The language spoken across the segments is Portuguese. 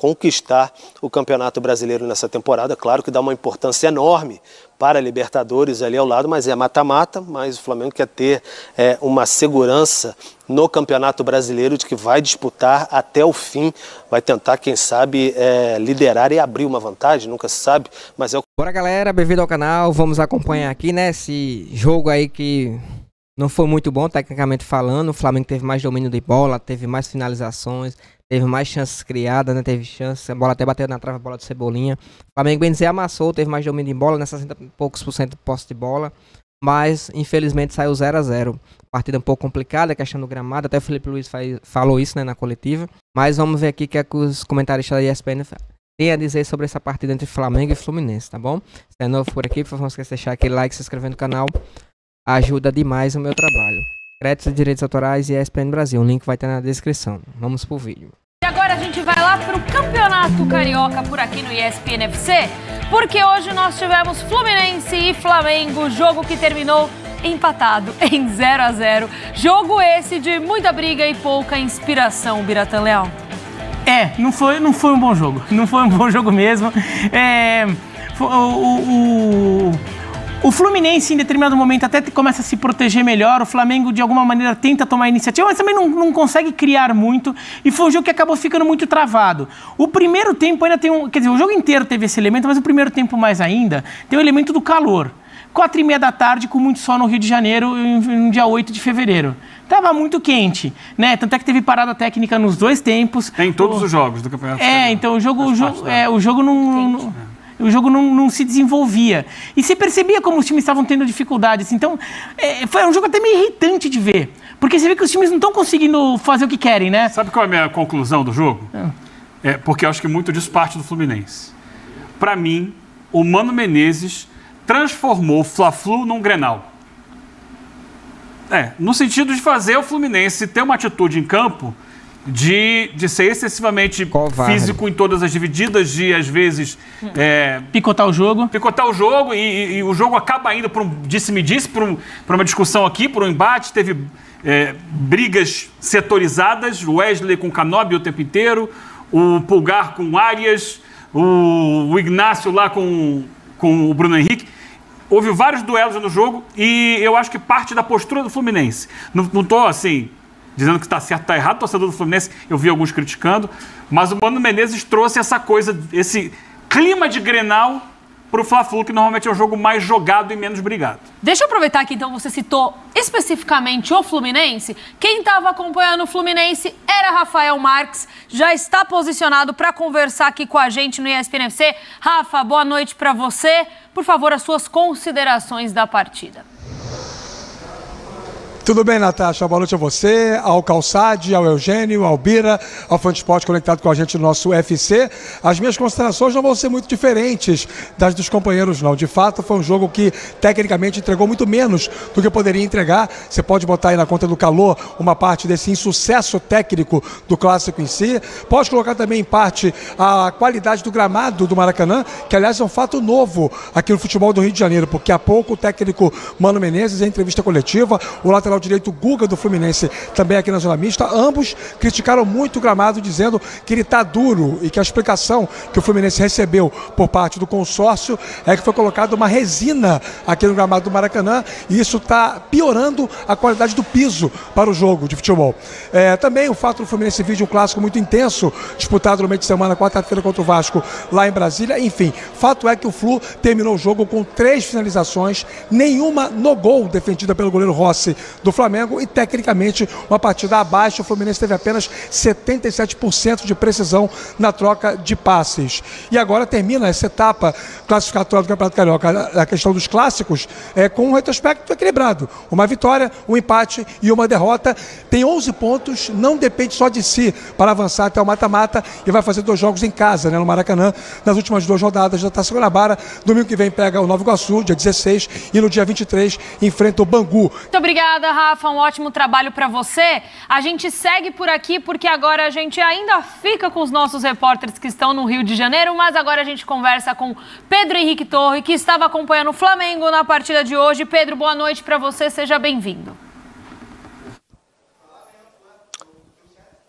conquistar o Campeonato Brasileiro nessa temporada. Claro que dá uma importância enorme para a Libertadores ali ao lado, mas é mata-mata, mas o Flamengo quer ter uma segurança no Campeonato Brasileiro de que vai disputar até o fim, vai tentar, quem sabe, liderar e abrir uma vantagem, nunca se sabe, mas é o... Bora, galera, bem-vindo ao canal, vamos acompanhar aqui, né, esse jogo aí que não foi muito bom, tecnicamente falando. O Flamengo teve mais domínio de bola, teve mais finalizações, teve mais chances criadas, né? Teve chances, a bola até bateu na trave, a bola de Cebolinha. O Flamengo, bem dizer, amassou, teve mais domínio de bola, né? 60 e poucos % de posse de bola. Mas, infelizmente, saiu 0 a 0. Partida um pouco complicada, questão do gramado. Até o Felipe Luiz falou isso, né, na coletiva. Mas vamos ver aqui o que é que os comentaristas da ESPN têm a dizer sobre essa partida entre Flamengo e Fluminense, tá bom? Se é novo por aqui, por favor, não esqueça de deixar aquele like, se inscrever no canal. Ajuda demais o meu trabalho. Créditos e direitos autorais e ESPN Brasil. O link vai estar na descrição. Vamos pro vídeo. E agora a gente vai lá pro Campeonato Carioca por aqui no ESPN FC, porque hoje nós tivemos Fluminense e Flamengo, jogo que terminou empatado em 0 a 0. Jogo esse de muita briga e pouca inspiração, Biratan Leal. Não foi um bom jogo. Não foi um bom jogo mesmo. O Fluminense, em determinado momento, até começa a se proteger melhor. O Flamengo, de alguma maneira, tenta tomar a iniciativa, mas também não consegue criar muito. E foi um jogo que acabou ficando muito travado. O primeiro tempo ainda tem quer dizer, o jogo inteiro teve esse elemento, mas o primeiro tempo mais ainda tem o elemento do calor. 4h30 da tarde, com muito sol no Rio de Janeiro, no dia 8 de fevereiro. Tava muito quente, né? Tanto é que teve parada técnica nos dois tempos. Em todos os jogos do Campeonato. Então o jogo não se desenvolvia. E se percebia como os times estavam tendo dificuldades. Então, foi um jogo até meio irritante de ver. Porque você vê que os times não estão conseguindo fazer o que querem, né? Sabe qual é a minha conclusão do jogo? Porque eu acho que muito disso parte do Fluminense. Para mim, o Mano Menezes transformou o Fla-Flu num Grenal. No sentido de fazer o Fluminense ter uma atitude em campo de ser excessivamente físico em todas as divididas, de às vezes picotar o jogo e o jogo acaba indo para um disse-me-disse, para uma discussão aqui, para um embate. Teve brigas setorizadas, o Wesley com o Canóbio o tempo inteiro, o Pulgar com o Arias, o Ignacio lá com o Bruno Henrique. Houve vários duelos no jogo e eu acho que parte da postura do Fluminense. Não estou assim dizendo que está certo, está errado, o torcedor do Fluminense, eu vi alguns criticando, mas o Mano Menezes trouxe essa coisa, esse clima de Grenal para o Fla-Flu, que normalmente é um jogo mais jogado e menos brigado. Deixa eu aproveitar que então você citou especificamente o Fluminense. Quem estava acompanhando o Fluminense era Rafael Marques, já está posicionado para conversar aqui com a gente no ESPN FC. Rafa, boa noite para você. Por favor, as suas considerações da partida. Tudo bem, Natasha? Boa noite a você, ao Calçade, ao Eugênio, ao Bira, ao Fã de Esporte conectado com a gente no nosso UFC. As minhas considerações não vão ser muito diferentes das dos companheiros, não. De fato, foi um jogo que, tecnicamente, entregou muito menos do que poderia entregar. Você pode botar aí na conta do calor uma parte desse insucesso técnico do clássico em si. Pode colocar também, em parte, a qualidade do gramado do Maracanã, que, aliás, é um fato novo aqui no futebol do Rio de Janeiro, porque há pouco o técnico Mano Menezes, em entrevista coletiva, o lateral direito Guga do Fluminense, também aqui na Zona Mista, ambos criticaram muito o gramado, dizendo que ele está duro e que a explicação que o Fluminense recebeu por parte do consórcio é que foi colocada uma resina aqui no gramado do Maracanã e isso está piorando a qualidade do piso para o jogo de futebol. Também o fato do Fluminense vir de um clássico muito intenso, disputado no meio de semana, quarta-feira contra o Vasco, lá em Brasília. Enfim, fato é que o Flu terminou o jogo com 3 finalizações, nenhuma no gol defendida pelo goleiro Rossi do Flamengo e, tecnicamente, uma partida abaixo. O Fluminense teve apenas 77% de precisão na troca de passes. E agora termina essa etapa classificatória do Campeonato Carioca, a questão dos clássicos, com um retrospecto equilibrado. Uma vitória, um empate e uma derrota. Tem 11 pontos, não depende só de si para avançar até o mata-mata e vai fazer 2 jogos em casa, no Maracanã, nas últimas 2 rodadas da Taça Guanabara. Domingo que vem pega o Nova Iguaçu, dia 16, e no dia 23 enfrenta o Bangu. Muito obrigada, Rafa, um ótimo trabalho para você. A gente segue por aqui porque agora a gente ainda fica com os nossos repórteres que estão no Rio de Janeiro, mas agora a gente conversa com Pedro Henrique Torre, que estava acompanhando o Flamengo na partida de hoje. Pedro, boa noite para você, seja bem-vindo.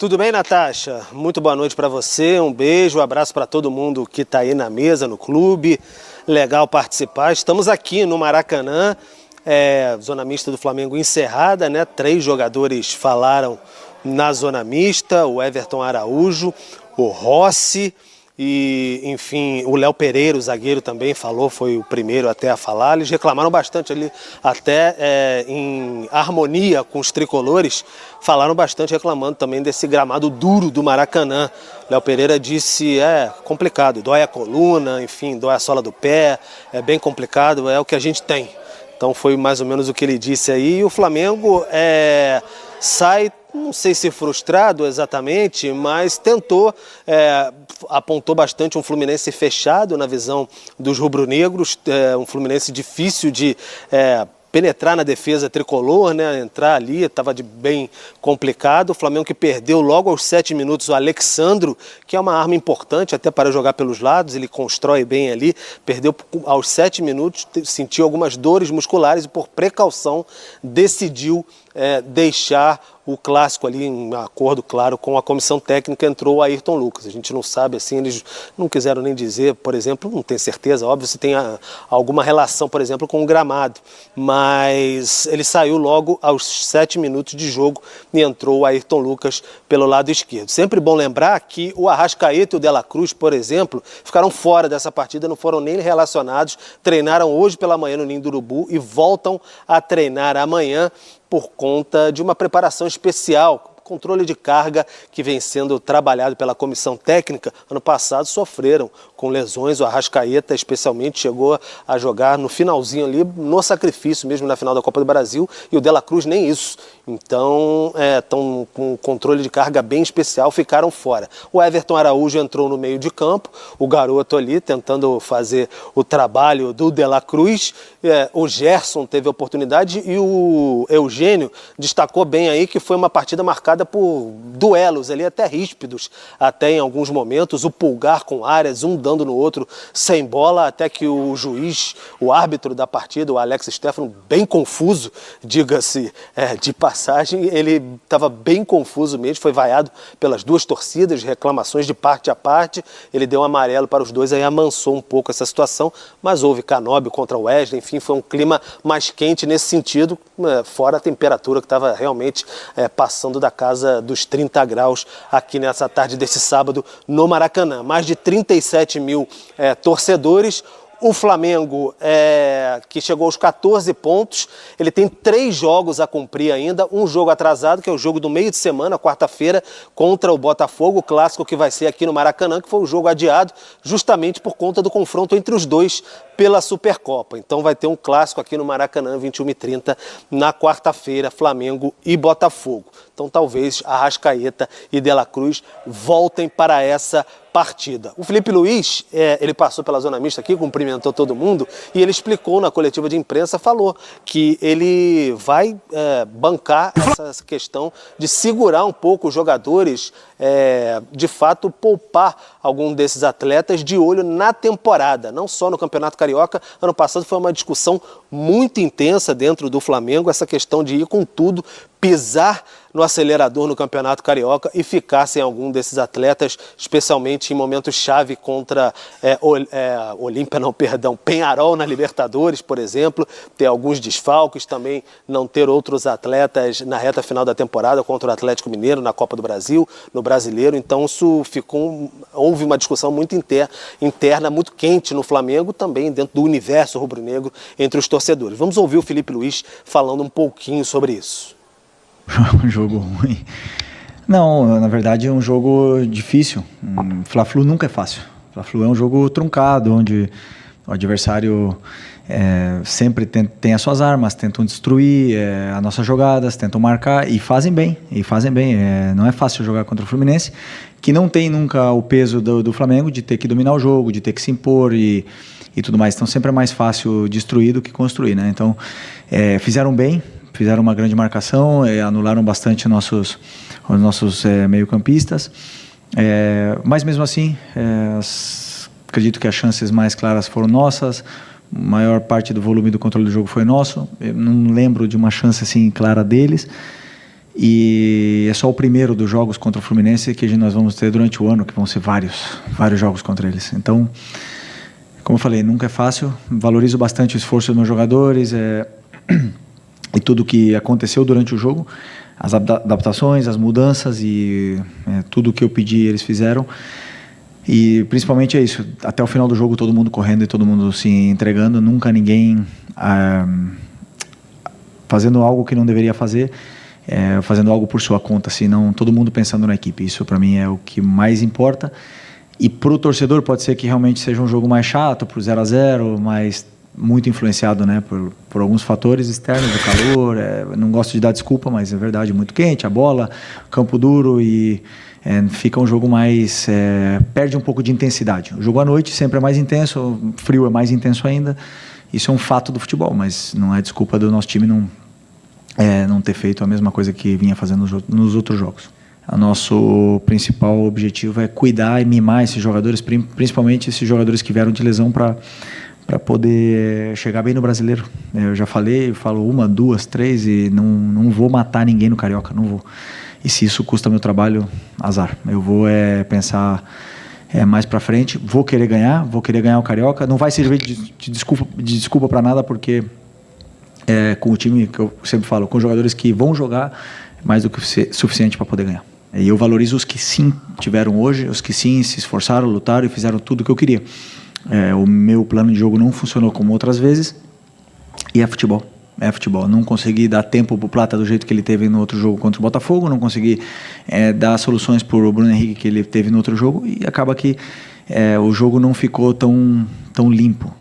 Tudo bem, Natasha? Muito boa noite para você, um beijo, um abraço para todo mundo que está aí na mesa, no clube. Legal participar. Estamos aqui no Maracanã, zona mista do Flamengo encerrada, né? 3 jogadores falaram na zona mista, o Everton Araújo, o Rossi e, enfim, o Léo Pereira, o zagueiro, também falou, foi o primeiro até a falar. Eles reclamaram bastante ali, até em harmonia com os tricolores, falaram bastante, reclamando também desse gramado duro do Maracanã. Léo Pereira disse, complicado, dói a coluna, enfim, dói a sola do pé, é bem complicado, é o que a gente tem. Então foi mais ou menos o que ele disse aí. E o Flamengo sai, não sei se frustrado exatamente, mas tentou, apontou bastante um Fluminense fechado na visão dos rubro-negros, um Fluminense difícil de penetrar na defesa tricolor, né? Entrar ali, estava bem complicado. O Flamengo que perdeu logo aos 7 minutos o Alexandro, que é uma arma importante até para jogar pelos lados, ele constrói bem ali, perdeu aos 7 minutos, sentiu algumas dores musculares e por precaução decidiu deixar o clássico ali, em acordo, claro, com a comissão técnica, entrou o Ayrton Lucas. A gente não sabe, assim, eles não quiseram nem dizer, por exemplo, não tem certeza, óbvio, se tem alguma relação, por exemplo, com o gramado, mas ele saiu logo aos 7 minutos de jogo e entrou o Ayrton Lucas pelo lado esquerdo. Sempre bom lembrar que o Arrascaeta e o De La Cruz, por exemplo, ficaram fora dessa partida, não foram nem relacionados, treinaram hoje pela manhã no Ninho do Urubu e voltam a treinar amanhã por conta de uma preparação especial, controle de carga que vem sendo trabalhado pela comissão técnica. Ano passado sofreram com lesões, o Arrascaeta especialmente chegou a jogar no finalzinho ali, no sacrifício mesmo na final da Copa do Brasil, e o De La Cruz nem isso. Então, estão com um controle de carga bem especial, ficaram fora. O Everton Araújo entrou no meio de campo, o garoto ali tentando fazer o trabalho do De La Cruz, o Gerson teve a oportunidade e o Eugênio destacou bem aí que foi uma partida marcada por duelos ali até ríspidos, até em alguns momentos, o Pulgar com Arias, um dando no outro sem bola, até que o juiz, o árbitro da partida, o Alex Stefano, bem confuso, diga-se de passagem, ele estava bem confuso mesmo, foi vaiado pelas duas torcidas, reclamações de parte a parte, ele deu um amarelo para os dois, aí amansou um pouco essa situação, mas houve Canóbio contra o Wesley, enfim, foi um clima mais quente nesse sentido, fora a temperatura que estava realmente passando da casa dos 30 graus aqui nessa tarde desse sábado no Maracanã. Mais de 37 mil torcedores. O Flamengo, que chegou aos 14 pontos, ele tem 3 jogos a cumprir ainda, um jogo atrasado, que é o jogo do meio de semana, quarta-feira, contra o Botafogo, o clássico que vai ser aqui no Maracanã, que foi um jogo adiado justamente por conta do confronto entre os dois pela Supercopa. Então vai ter um clássico aqui no Maracanã, 21h30, na quarta-feira, Flamengo e Botafogo. Então talvez Arrascaeta e De La Cruz voltem para essa partida. O Felipe Luiz, ele passou pela zona mista aqui, cumprimentou todo mundo e ele explicou na coletiva de imprensa, falou que ele vai bancar essa questão de segurar um pouco os jogadores, de fato poupar algum desses atletas de olho na temporada, não só no Campeonato Carioca. Ano passado foi uma discussão muito intensa dentro do Flamengo, essa questão de ir com tudo, pisar no acelerador no Campeonato Carioca e ficar sem algum desses atletas, especialmente em momentos-chave contra Peñarol na Libertadores, por exemplo, ter alguns desfalques, também não ter outros atletas na reta final da temporada contra o Atlético Mineiro, na Copa do Brasil, no Brasileiro. Então isso houve uma discussão muito interna, muito quente no Flamengo, também dentro do universo rubro-negro entre os torcedores. Vamos ouvir o Felipe Luiz falando um pouquinho sobre isso. Um jogo ruim. Não, na verdade é um jogo difícil. Fla-Flu nunca é fácil. Fla-Flu é um jogo truncado, onde o adversário sempre tem as suas armas, tentam destruir as nossas jogadas, tentam marcar e fazem bem. Não é fácil jogar contra o Fluminense, que não tem nunca o peso do Flamengo de ter que dominar o jogo, de ter que se impor e tudo mais. Então sempre é mais fácil destruir do que construir, né? Então fizeram bem. Fizeram uma grande marcação, anularam bastante os nossos meio-campistas, mas mesmo assim, acredito que as chances mais claras foram nossas, a maior parte do volume do controle do jogo foi nosso, eu não lembro de uma chance assim clara deles, E é só o primeiro dos jogos contra o Fluminense que nós vamos ter durante o ano, que vão ser vários jogos contra eles. Então, como eu falei, nunca é fácil. Valorizo bastante o esforço dos meus jogadores e tudo que aconteceu durante o jogo, as adaptações, as mudanças e tudo que eu pedi eles fizeram. E principalmente é isso, até o final do jogo todo mundo correndo e todo mundo se entregando, nunca ninguém fazendo algo que não deveria fazer, fazendo algo por sua conta, senão todo mundo pensando na equipe. Isso para mim é o que mais importa. E para o torcedor pode ser que realmente seja um jogo mais chato, por 0-0, mas muito influenciado, né, por alguns fatores externos, do calor. Não gosto de dar desculpa, mas é verdade, muito quente, a bola, campo duro e fica um jogo mais... perde um pouco de intensidade. O jogo à noite sempre é mais intenso, o frio é mais intenso ainda. Isso é um fato do futebol, mas não é desculpa do nosso time não ter feito a mesma coisa que vinha fazendo nos outros jogos. O nosso principal objetivo é cuidar e mimar esses jogadores, principalmente esses jogadores que vieram de lesão para poder chegar bem no Brasileiro. Eu já falei, eu falo 1, 2, 3 e não vou matar ninguém no Carioca, não vou. E se isso custa meu trabalho, azar. Eu vou pensar mais para frente, vou querer ganhar o Carioca. Não vai servir de desculpa para nada, porque com o time que eu sempre falo, com jogadores que vão jogar mais do que suficiente para poder ganhar. E eu valorizo os que sim tiveram hoje, os que sim se esforçaram, lutaram e fizeram tudo o que eu queria. O meu plano de jogo não funcionou como outras vezes, e é futebol. Não consegui dar tempo para o Plata do jeito que ele teve no outro jogo contra o Botafogo, não consegui dar soluções para o Bruno Henrique que ele teve no outro jogo, e acaba que o jogo não ficou tão limpo.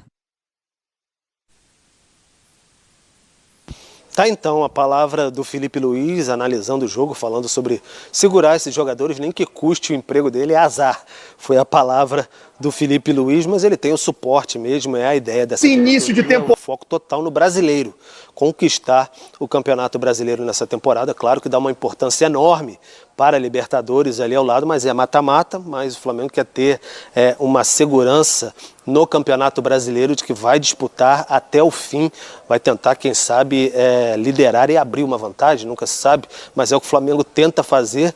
Tá então a palavra do Felipe Luiz, analisando o jogo, falando sobre segurar esses jogadores, nem que custe o emprego dele, é azar. Foi a palavra do Felipe Luiz, mas ele tem o suporte mesmo, é a ideia dessa início de tempo. Um foco total no brasileiro, conquistar o Campeonato Brasileiro nessa temporada. Claro que dá uma importância enorme para a Libertadores ali ao lado, mas é mata-mata, mas o Flamengo quer ter uma segurança no Campeonato Brasileiro de que vai disputar até o fim, vai tentar, quem sabe, liderar e abrir uma vantagem, nunca se sabe, mas é o que o Flamengo tenta fazer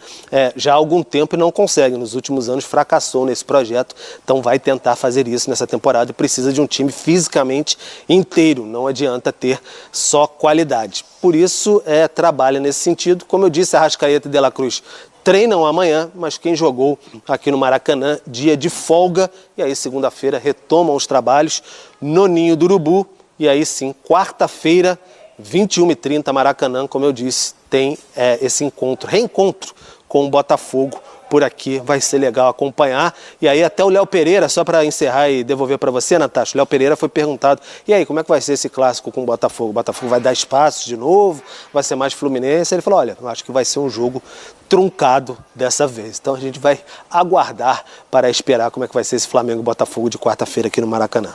já há algum tempo e não consegue. Nos últimos anos fracassou nesse projeto, então vai tentar fazer isso nessa temporada e precisa de um time fisicamente inteiro, não adianta ter só qualidade. Por isso, trabalha nesse sentido. Como eu disse, Arrascaeta e De La Cruz treinam amanhã, mas quem jogou aqui no Maracanã, dia de folga, e aí segunda-feira retomam os trabalhos no Ninho do Urubu, e aí sim, quarta-feira, 21h30, Maracanã, como eu disse, tem esse reencontro com o Botafogo por aqui, vai ser legal acompanhar. E aí até o Léo Pereira, só para encerrar e devolver para você, Natasha, o Léo Pereira foi perguntado, e aí, como é que vai ser esse clássico com o Botafogo? O Botafogo vai dar espaço de novo? Vai ser mais Fluminense? Ele falou, olha, eu acho que vai ser um jogo truncado dessa vez. Então a gente vai aguardar para esperar como é que vai ser esse Flamengo Botafogo de quarta-feira aqui no Maracanã.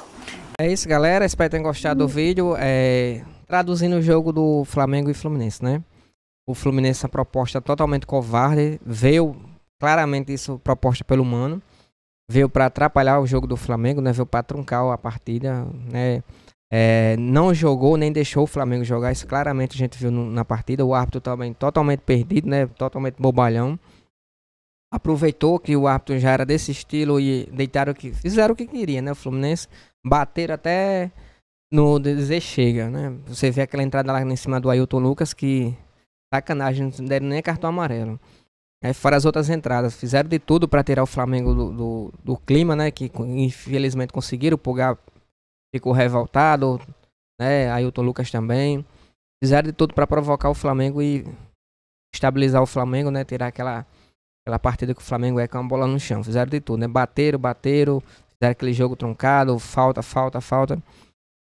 É isso, galera. Espero que tenham gostado do vídeo. Traduzindo o jogo do Flamengo e Fluminense, né? O Fluminense, a proposta totalmente covarde, veio claramente isso proposta pelo Mano, veio para atrapalhar o jogo do Flamengo, né? Veio para truncar a partida, né? Não jogou nem deixou o Flamengo jogar, isso claramente a gente viu na partida. O árbitro também totalmente perdido, né? Totalmente bobalhão. Aproveitou que o árbitro já era desse estilo e fizeram o que queria, né? O Fluminense bateram até no dizer chega, né? Você vê aquela entrada lá em cima do Ailton Lucas, que sacanagem, não deram nem cartão amarelo. Fora as outras entradas, fizeram de tudo para tirar o Flamengo do clima, né? Que infelizmente conseguiram. O Pulgar ficou revoltado, né? Ailton Lucas também. Fizeram de tudo para provocar o Flamengo e estabilizar o Flamengo, né? Tirar aquela partida que o Flamengo com a bola no chão. Fizeram de tudo, né? Bateram, fizeram aquele jogo truncado, falta.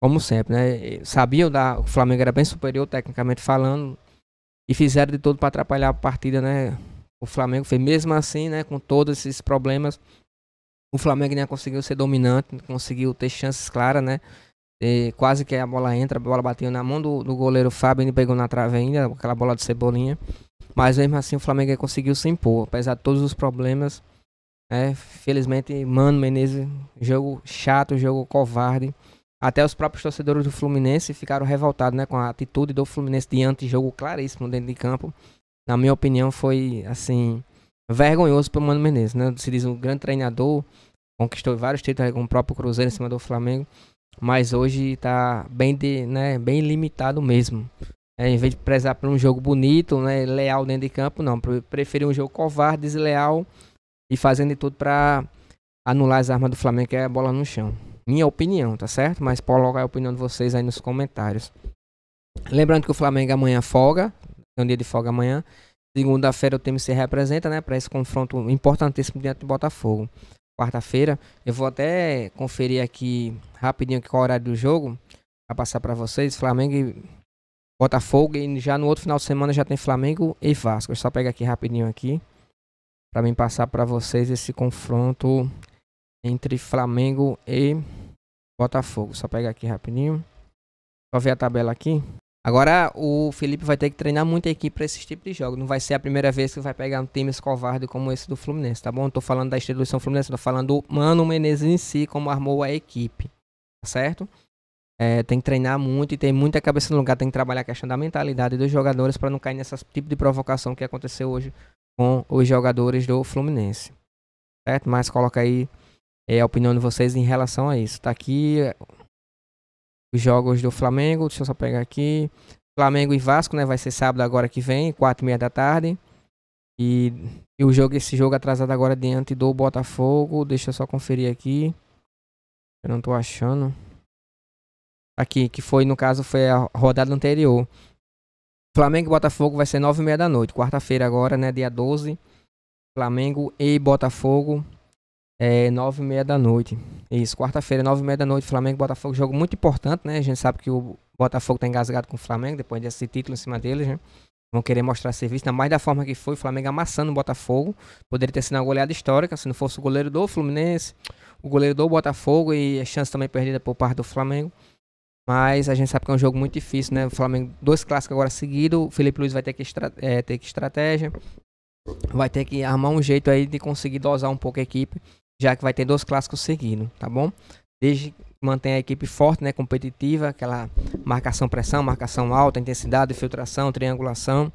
Como sempre, né? Sabiam que o Flamengo era bem superior, tecnicamente falando, e fizeram de tudo para atrapalhar a partida, né? O Flamengo fez mesmo assim, né? Com todos esses problemas, o Flamengo ainda conseguiu ser dominante, conseguiu ter chances claras, né? Quase que a bola entra, a bola bateu na mão do goleiro Fábio e pegou na trave ainda, aquela bola de Cebolinha. Mas mesmo assim o Flamengo conseguiu se impor, apesar de todos os problemas. Felizmente, Mano Menezes, jogo chato, jogo covarde. Até os próprios torcedores do Fluminense ficaram revoltados, né, com a atitude do Fluminense diante de jogo claríssimo dentro de campo. na minha opinião, foi, assim, vergonhoso para o Mano Menezes, né? Se diz um grande treinador, conquistou vários títulos com o próprio Cruzeiro em cima do Flamengo, mas hoje está bem bem limitado mesmo. Em vez de prezar por um jogo bonito, né, leal dentro de campo, não. Preferiu um jogo covarde, desleal e fazendo de tudo para anular as armas do Flamengo, que é a bola no chão. Minha opinião, tá certo? Mas colocar a opinião de vocês aí nos comentários. Lembrando que o Flamengo amanhã folga, é um dia de folga amanhã. Segunda-feira o time se representa, né, para esse confronto importantíssimo diante do Botafogo. Quarta-feira, eu vou até conferir aqui rapidinho qual é o horário do jogo, para passar para vocês. Flamengo e Botafogo, e já no outro final de semana já tem Flamengo e Vasco. Eu só pegar aqui rapidinho aqui, para mim passar para vocês esse confronto entre Flamengo e Botafogo. Só pegar aqui rapidinho. Só ver a tabela aqui. Agora o Felipe vai ter que treinar muita equipe para esse tipo de jogo. Não vai ser a primeira vez que vai pegar um time covarde como esse do Fluminense, tá bom? Não tô falando da instituição Fluminense, tô falando do Mano Menezes em si, como armou a equipe, tá certo? Tem que treinar muito e tem muita cabeça no lugar. Tem que trabalhar a questão da mentalidade dos jogadores para não cair nesse tipo de provocação que aconteceu hoje com os jogadores do Fluminense, certo? Mas coloca aí a opinião de vocês em relação a isso. Tá aqui os jogos do Flamengo, deixa eu só pegar aqui. Flamengo e Vasco, né? Vai ser sábado agora que vem, 4h30 da tarde. E esse jogo atrasado agora diante do Botafogo. Deixa eu só conferir aqui. Eu não tô achando. Aqui, que foi, no caso, foi a rodada anterior. Flamengo e Botafogo vai ser 9h30 da noite. Quarta-feira agora, né? Dia 12. Flamengo e Botafogo. 9h30 da noite. Isso, quarta-feira, 9h30 da noite, Flamengo e Botafogo. Jogo muito importante, né? A gente sabe que o Botafogo tá engasgado com o Flamengo, depois desse título em cima deles, né? Vão querer mostrar serviço, ainda mais da forma que foi, o Flamengo amassando o Botafogo. Poderia ter sido uma goleada histórica, se não fosse o goleiro do Fluminense, o goleiro do Botafogo e a chance também perdida por parte do Flamengo. Mas a gente sabe que é um jogo muito difícil, né? O Flamengo, 2 clássicos agora seguidos, o Felipe Luiz vai ter que estratégia, vai ter que armar um jeito aí de conseguir dosar um pouco a equipe, já que vai ter 2 clássicos seguidos, tá bom? Desde que mantenha a equipe forte, né, competitiva, aquela marcação-pressão, marcação alta, intensidade, filtração, triangulação,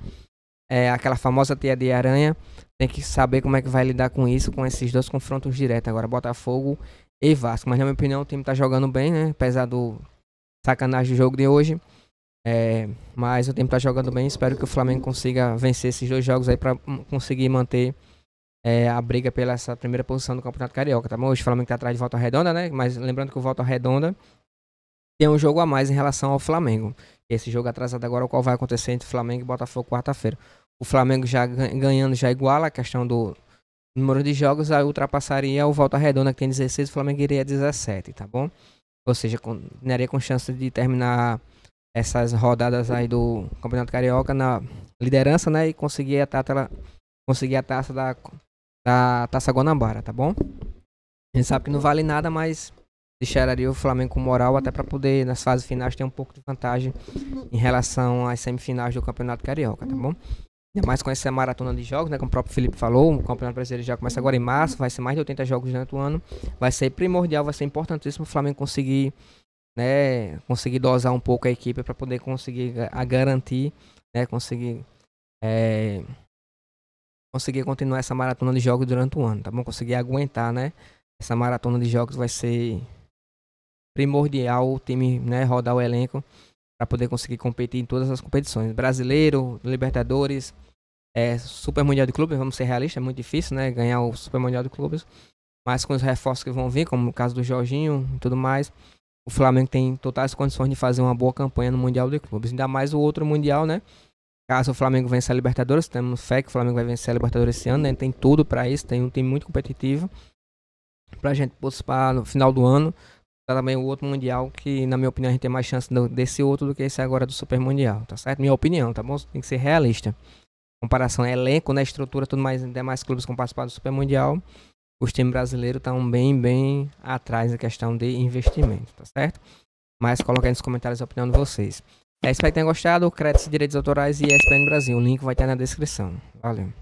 aquela famosa teia de aranha, tem que saber como é que vai lidar com isso, com esses 2 confrontos diretos, agora Botafogo e Vasco. Mas na minha opinião o time tá jogando bem, né, apesar do sacanagem do jogo de hoje, mas o time tá jogando bem, espero que o Flamengo consiga vencer esses 2 jogos aí para conseguir manter a briga pela essa primeira posição do Campeonato Carioca, tá bom? Hoje o Flamengo tá atrás de Volta Redonda, né? Mas lembrando que o Volta Redonda tem um jogo a mais em relação ao Flamengo. Esse jogo atrasado agora, o qual vai acontecer entre Flamengo e Botafogo quarta-feira. O Flamengo já ganhando, já iguala a questão do número de jogos, aí ultrapassaria o Volta Redonda, que tem 16, o Flamengo iria 17, tá bom? Ou seja, terminaria com chance de terminar essas rodadas aí do Campeonato Carioca na liderança, né? E conseguir a taça da Taça Guanabara, tá bom? A gente sabe que não vale nada, mas deixaria o Flamengo com moral até para poder, nas fases finais, ter um pouco de vantagem em relação às semifinais do Campeonato Carioca, tá bom? Ainda mais com essa maratona de jogos, né? Como o próprio Felipe falou, o Campeonato Brasileiro já começa agora em março, vai ser mais de 80 jogos durante o ano. Vai ser primordial, vai ser importantíssimo o Flamengo conseguir, né? Conseguir dosar um pouco a equipe para poder conseguir garantir, né? Conseguir continuar essa maratona de jogos durante o ano, tá bom? Conseguir aguentar, né? Essa maratona de jogos vai ser primordial o time, né, rodar o elenco para poder conseguir competir em todas as competições. Brasileiro, Libertadores, Super Mundial de Clubes, vamos ser realistas, é muito difícil, né, ganhar o Super Mundial de Clubes, mas com os reforços que vão vir, como no caso do Jorginho e tudo mais, o Flamengo tem totais condições de fazer uma boa campanha no Mundial de Clubes, ainda mais o outro Mundial, né? Caso o Flamengo vença a Libertadores, temos fé que o Flamengo vai vencer a Libertadores esse ano, né? Tem tudo para isso, tem um time muito competitivo pra gente participar no final do ano. Tá também o outro Mundial, que na minha opinião a gente tem mais chance desse outro do que esse agora do Super Mundial, tá certo? Minha opinião, tá bom? Tem que ser realista. Comparação elenco, né? Estrutura, tudo mais, demais clubes com participar do Super Mundial. Os times brasileiros estão bem atrás na questão de investimento, tá certo? Mas coloca aí nos comentários a opinião de vocês. Espero que tenham gostado. Créditos, direitos autorais e ESPN Brasil. O link vai estar na descrição. Valeu.